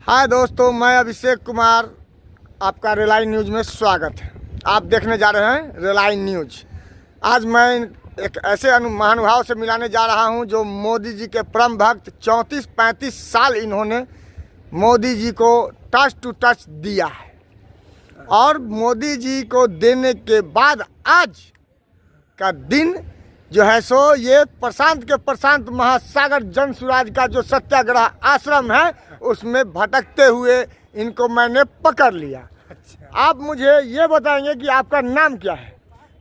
हाय दोस्तों, मैं अभिषेक कुमार, आपका रिलायंस न्यूज़ में स्वागत है। आप देखने जा रहे हैं रिलायंस न्यूज़। आज मैं एक ऐसे महानुभाव से मिलाने जा रहा हूं जो मोदी जी के परम भक्त 34-35 साल इन्होंने मोदी जी को टच टू टच दिया है, और मोदी जी को देने के बाद आज का दिन जो है सो ये प्रशांत महासागर जन सुराज का जो सत्याग्रह आश्रम है उसमें भटकते हुए इनको मैंने पकड़ लिया। अच्छा। आप मुझे ये बताएंगे कि आपका नाम क्या है?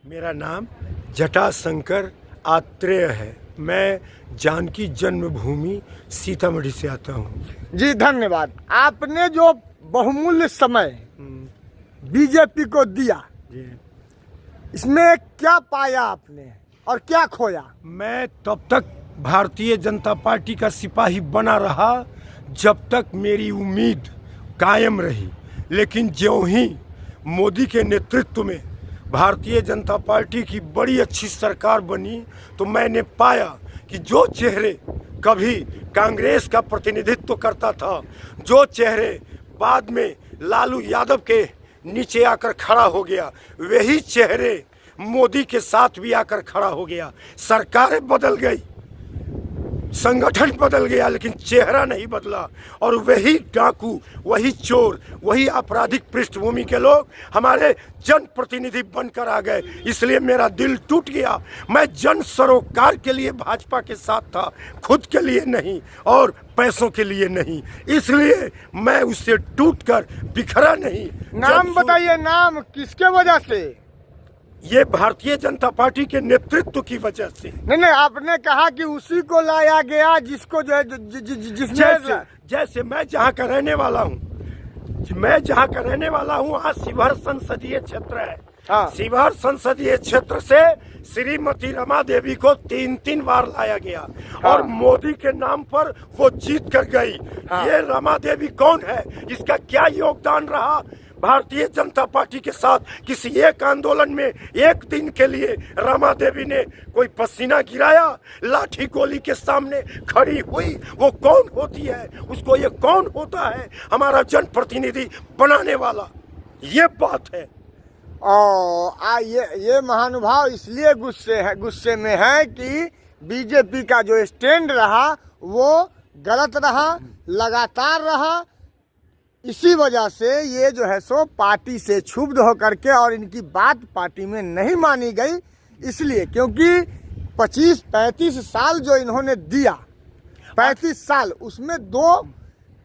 मेरा नाम जटाशंकर आत्रेय है। मैं जानकी जन्मभूमि सीतामढ़ी से आता हूँ। जी धन्यवाद। आपने जो बहुमूल्य समय बीजेपी को दिया, जी। इसमें क्या पाया आपने और क्या खोया? मैं तब तक भारतीय जनता पार्टी का सिपाही बना रहा जब तक मेरी उम्मीद कायम रही, लेकिन ज्यों ही मोदी के नेतृत्व में भारतीय जनता पार्टी की बड़ी अच्छी सरकार बनी तो मैंने पाया कि जो चेहरे कभी कांग्रेस का प्रतिनिधित्व करता था, जो चेहरे बाद में लालू यादव के नीचे आकर खड़ा हो गया, वही चेहरे मोदी के साथ भी आकर खड़ा हो गया। सरकारें बदल गई, संगठन बदल गया, लेकिन चेहरा नहीं बदला। और वही डाकू, वही चोर, वही आपराधिक पृष्ठभूमि के लोग हमारे जनप्रतिनिधि बनकर आ गए। इसलिए मेरा दिल टूट गया। मैं जन सरोकार के लिए भाजपा के साथ था, खुद के लिए नहीं और पैसों के लिए नहीं। इसलिए मैं उससे टूटकर बिखरा नहीं। नाम बताइए, नाम किसके वजह से? ये भारतीय जनता पार्टी के नेतृत्व की वजह से। नहीं, आपने कहा कि उसी को लाया गया जिसको जो है जिसने जैसे मैं जहाँ का रहने वाला हूँ, वहाँ शिवहर संसदीय क्षेत्र है। हाँ। शिवहर संसदीय क्षेत्र से श्रीमती रमा देवी को 3 बार लाया गया। हाँ। और मोदी के नाम पर वो जीत कर गई। हाँ। ये रमा देवी कौन है, इसका क्या योगदान रहा भारतीय जनता पार्टी के साथ? किसी एक आंदोलन में एक दिन के लिए रमा देवी ने कोई पसीना गिराया, लाठी गोली के सामने खड़ी हुई? वो कौन होती है? उसको ये कौन होता है हमारा जनप्रतिनिधि बनाने वाला? ये बात है। ये महानुभाव इसलिए गुस्से में है कि बीजेपी का जो स्टैंड रहा वो गलत रहा, लगातार रहा। इसी वजह से ये जो है सो पार्टी से क्षुब्ध होकर के, और इनकी बात पार्टी में नहीं मानी गई, इसलिए क्योंकि 25-35 साल जो इन्होंने दिया, 35 साल, उसमें 2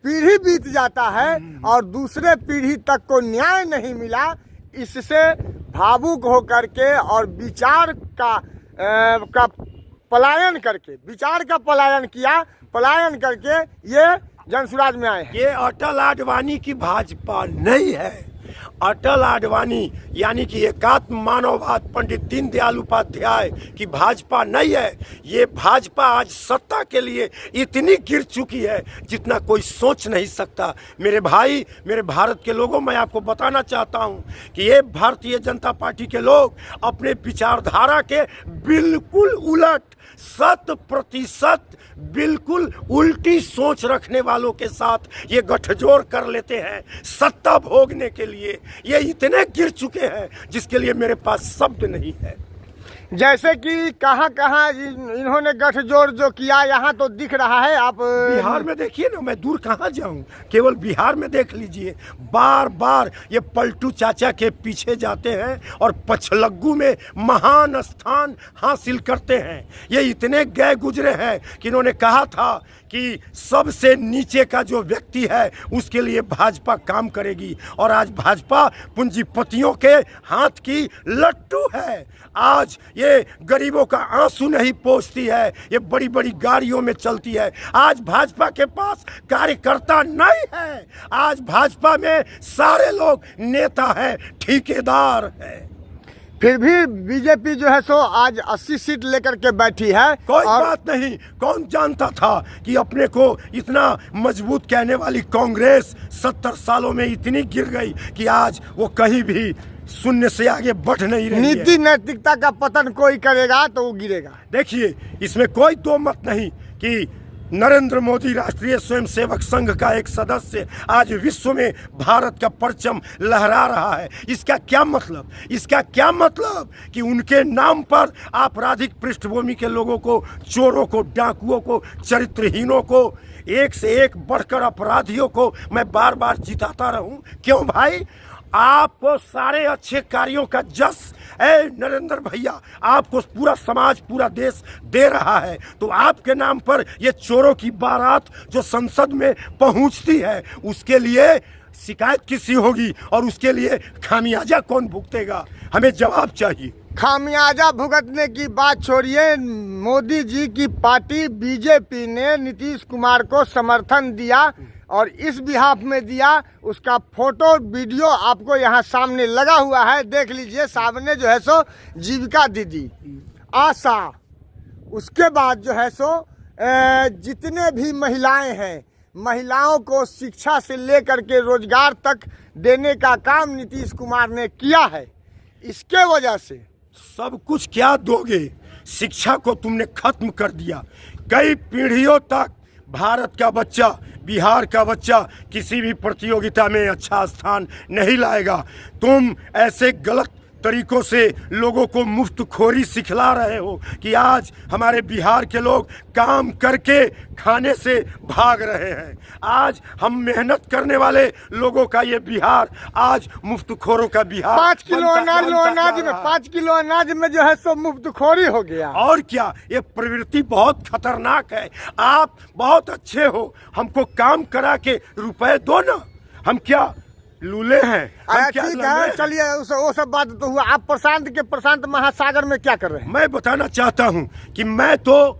पीढ़ी बीत जाता है और दूसरे पीढ़ी तक को न्याय नहीं मिला। इससे भावुक होकर के और विचार का पलायन करके, विचार का पलायन करके ये जनसुराज में आए हैं। ये अटल आडवाणी की भाजपा नहीं है। अटल आडवाणी यानी कि एकात्म मानववाद पंडित दीनदयाल उपाध्याय की भाजपा नहीं है। ये भाजपा आज सत्ता के लिए इतनी गिर चुकी है जितना कोई सोच नहीं सकता। मेरे भाई, मेरे भारत के लोगों, मैं आपको बताना चाहता हूं कि ये भारतीय जनता पार्टी के लोग अपने विचारधारा के बिल्कुल उलट, 100% बिल्कुल उल्टी सोच रखने वालों के साथ ये गठजोड़ कर लेते हैं सत्ता भोगने के लिए। ये इतने गिर चुके हैं जिसके लिए मेरे पास शब्द नहीं है। जैसे कि कहाँ इन्होंने गठजोड़ जो किया, यहाँ तो दिख रहा है। आप बिहार में देखिए ना, मैं दूर कहाँ जाऊँ, केवल बिहार में देख लीजिए। बार बार ये पलटू चाचा के पीछे जाते हैं और पछलग्गू में महान स्थान हासिल करते हैं। ये इतने गए गुजरे हैं कि इन्होंने कहा था कि सबसे नीचे का जो व्यक्ति है उसके लिए भाजपा काम करेगी, और आज भाजपा पूंजीपतियों के हाथ की लट्टू है। आज ये गरीबों का आंसू नहीं पोंछती है, ये बड़ी बड़ी गाड़ियों में चलती है। आज भाजपा के पास कार्यकर्ता नहीं है, आज भाजपा में सारे लोग नेता हैं, ठेकेदार हैं। फिर भी बीजेपी जो है सो आज 80 सीट लेकर के बैठी है। कोई बात नहीं, कौन जानता था कि अपने को इतना मजबूत कहने वाली कांग्रेस 70 सालों में इतनी गिर गई कि आज वो कहीं भी शून्य से आगे बढ़ नहीं रही है। नीति नैतिकता का पतन कोई करेगा तो वो गिरेगा। देखिए, इसमें कोई दो मत नहीं कि नरेंद्र मोदी राष्ट्रीय स्वयंसेवक संघ का एक सदस्य आज विश्व में भारत का परचम लहरा रहा है। इसका क्या मतलब? इसका क्या मतलब कि उनके नाम पर आपराधिक पृष्ठभूमि के लोगों को, चोरों को, डाकुओं को, चरित्रहीनों को, एक से एक बढ़कर अपराधियों को मैं बार बार जिताता रहूं? क्यों भाई? आपको सारे अच्छे कार्यों का जस नरेंद्र भैया, आपको पूरा समाज, पूरा देश दे रहा है, तो आपके नाम पर ये चोरों की बारात जो संसद में पहुंचती है, उसके लिए शिकायत किसी होगी और उसके लिए खामियाजा कौन भुगतेगा? हमें जवाब चाहिए। खामियाजा भुगतने की बात छोड़िए, मोदी जी की पार्टी बीजेपी ने नीतीश कुमार को समर्थन दिया और इस बिहाफ में दिया। उसका फोटो वीडियो आपको यहाँ सामने लगा हुआ है, देख लीजिए। सामने जो है सो जीविका दीदी, आशा, उसके बाद जो है सो जितने भी महिलाएं हैं, महिलाओं को शिक्षा से लेकर के रोजगार तक देने का काम नीतीश कुमार ने किया है। इसके वजह से सब कुछ क्या दोगे? शिक्षा को तुमने खत्म कर दिया। कई पीढ़ियों तक भारत का बच्चा, बिहार का बच्चा किसी भी प्रतियोगिता में अच्छा स्थान नहीं लाएगा। तुम ऐसे गलत तरीकों से लोगों को मुफ्तखोरी सिखला रहे हो कि आज हमारे बिहार के लोग काम करके खाने से भाग रहे हैं। आज हम मेहनत करने वाले लोगों का ये बिहार आज मुफ्तखोरों का बिहार। 5 किलो अनाज में जो है सो मुफ्तखोरी हो गया। और क्या, ये प्रवृत्ति बहुत खतरनाक है। आप बहुत अच्छे हो, हमको काम करा के रुपए दो ना। हम क्या लूले हैं? ठीक है, चलिए वो सब बात तो हुआ। आप प्रशांत महासागर में क्या कर रहे हैं? मैं बताना चाहता हूं कि मैं तो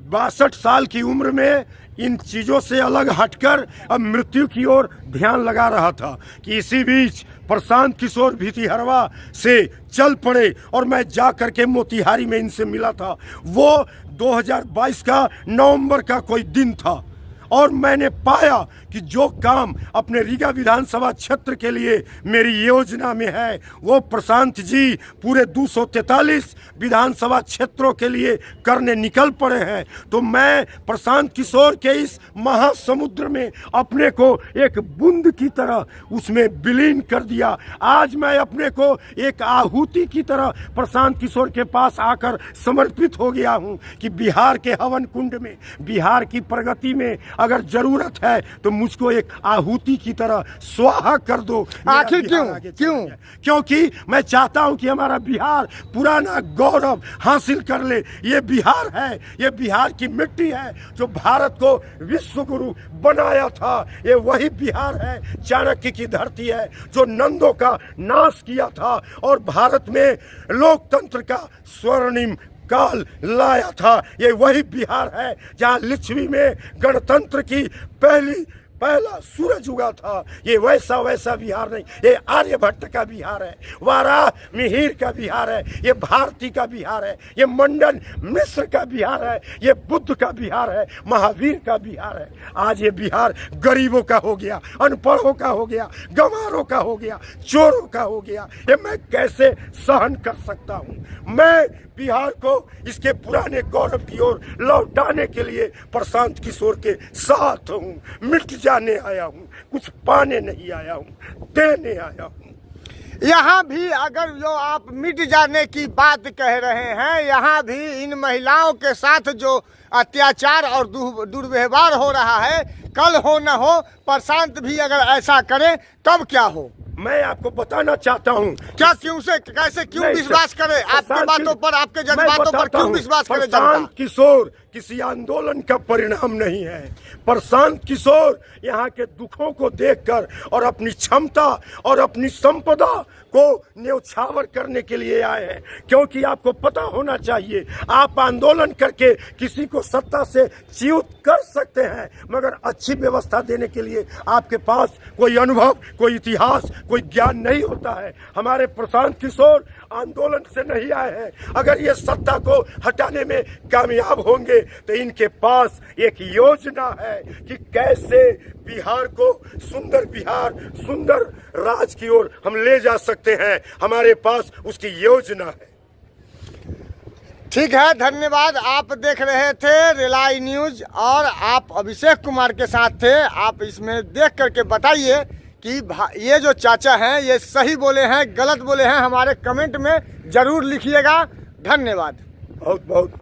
62 साल की उम्र में इन चीजों से अलग हटकर अब मृत्यु की ओर ध्यान लगा रहा था कि इसी बीच प्रशांत किशोर भितिहरवा से चल पड़े और मैं जा करके मोतिहारी में इनसे मिला था। वो 2022 का नवंबर का कोई दिन था और मैंने पाया कि जो काम अपने रीगा विधानसभा क्षेत्र के लिए मेरी योजना में है, वो प्रशांत जी पूरे 243 विधानसभा क्षेत्रों के लिए करने निकल पड़े हैं। तो मैं प्रशांत किशोर के इस महासमुद्र में अपने को एक बूंद की तरह उसमें विलीन कर दिया। आज मैं अपने को एक आहुति की तरह प्रशांत किशोर के पास आकर समर्पित हो गया हूं कि बिहार के हवन कुंड में, बिहार की प्रगति में अगर जरूरत है तो मुझको एक आहुति की तरह स्वाहा कर दो। आखिर क्यों? क्योंकि मैं चाहता हूं कि हमारा बिहार पुराना गौरव हासिल कर ले। ये बिहार है, ये बिहार की मिट्टी है जो भारत को विश्व गुरु बनाया था। ये वही बिहार है, चाणक्य की धरती है जो नंदों का नाश किया था और भारत में लोकतंत्र का स्वर्णिम काल लाया था। ये वही बिहार है जहां लिच्छवी में गणतंत्र की पहला सूरज उगा था। ये वैसा बिहार नहीं, ये आर्यभट्ट का बिहार है, वाराह मिहिर का बिहार है, ये भारती का बिहार है, ये मंडन मिश्र का बिहार है, ये बुद्ध का बिहार है, महावीर का बिहार है। आज ये बिहार गरीबों का हो गया, अनपढ़ों का हो गया, गंवारों का हो गया, चोरों का हो गया। ये मैं कैसे सहन कर सकता हूँ? मैं बिहार को इसके पुराने गौरव की ओर लौटाने के लिए प्रशांत किशोर के साथ हूँ। मिट जाने आया हूँ, कुछ पाने नहीं आया हूँ, देने आया हूँ। यहाँ भी अगर जो आप मिट जाने की बात कह रहे हैं, यहाँ भी इन महिलाओं के साथ जो अत्याचार और दुर्व्यवहार हो रहा है, कल हो न हो प्रशांत भी अगर ऐसा करे तब क्या हो? मैं आपको बताना चाहता हूँ क्या, क्यों से, कैसे, क्यों विश्वास करे आपकी बातों पर, आपके जज्बातों पर क्यों विश्वास करे? प्रशांत किशोर किसी आंदोलन का परिणाम नहीं है। प्रशांत किशोर यहाँ के दुखों को देखकर और अपनी क्षमता और अपनी संपदा को न्यौछावर करने के लिए आए हैं। क्योंकि आपको पता होना चाहिए, आप आंदोलन करके किसी को सत्ता से च्युत कर सकते हैं, मगर अच्छी व्यवस्था देने के लिए आपके पास कोई अनुभव, कोई इतिहास, कोई ज्ञान नहीं होता है। हमारे प्रशांत किशोर आंदोलन से नहीं आए हैं। अगर ये सत्ता को हटाने में कामयाब होंगे तो इनके पास एक योजना है कि कैसे बिहार को सुंदर बिहार, सुंदर राज की ओर हम ले जा सकते हैं। हमारे पास उसकी योजना है। ठीक है, धन्यवाद। आप देख रहे थे रिलाई न्यूज और आप अभिषेक कुमार के साथ थे। आप इसमें देख करके बताइए कि ये जो चाचा हैं ये सही बोले हैं गलत बोले हैं, हमारे कमेंट में ज़रूर लिखिएगा। धन्यवाद। बहुत बहुत